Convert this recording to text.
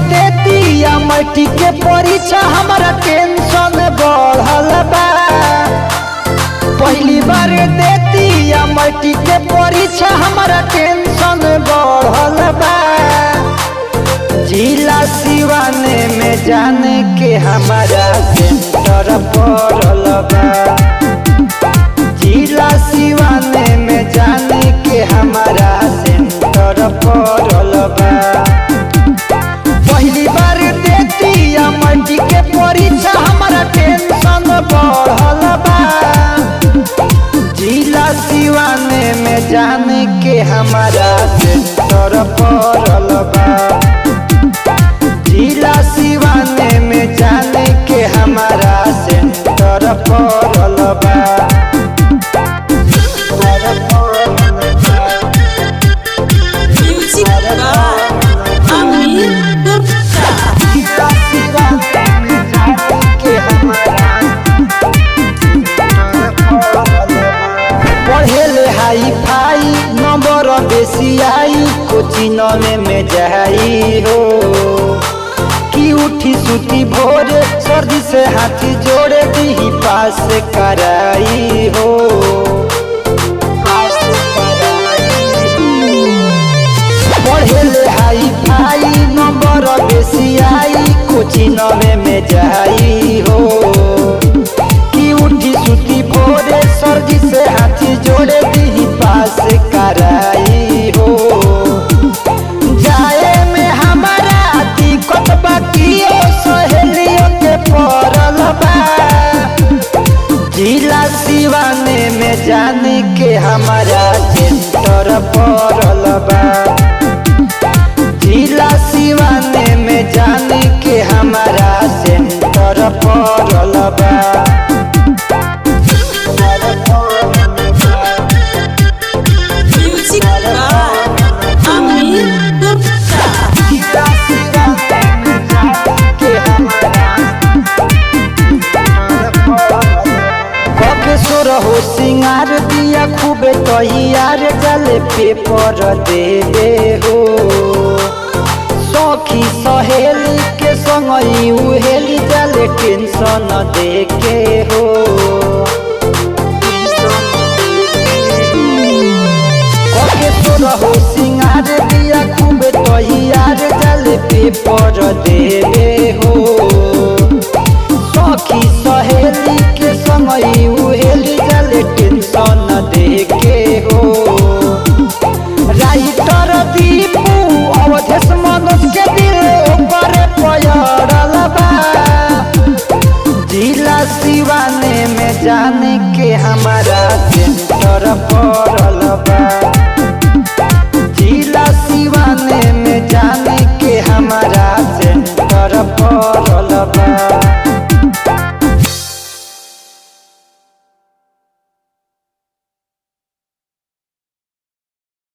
देती या मट्टी के परीक्षा हमारा टेंशन बढ़ल बा। पहली बार देती या मट्टी के परीक्षा हमारा टेंशन बढ़ल बा। जिला सिवाने में जाने के हमारा सेंटर पड़ल बा। जिला सिवाने में जाने के हमारा सेंटर पड़ल बा। पहली बार देती या मट्टी के परीक्षा हमारा टेंशन बढ़ल बा। जिला सिवाने में जाने के हमारा सेंटर पड़ल बा। जिला सिवाने में जाने के हमारा सेंटर पड़ल बा। हाई फाई नंबर बेसी आई कोचिंग में जाई हो कि उठी सुती भोरे सर्दी से हाथी जोड़े दी पास कराई हो। पढ़े हाई फाई नंबर बेसी आई कोचिंग में जाई हो कि उठी सुती भोरे सर्दी से हाथी जोड़े दी पास कराई हो। जाए में हमारा दिक्कत बाकियो सहेलियों के पड़ल बा। जिला सिवाने में जाने के हमारा सेंटर पड़ल बा। जिला सिवाने में जाने के हमारा सेंटर पड़ल बा। हो सिंगार दिया खूबे तैयार जले पेपर दे दे हो। सखी सहेली के संग उहेली जले टेंशन दे के हो।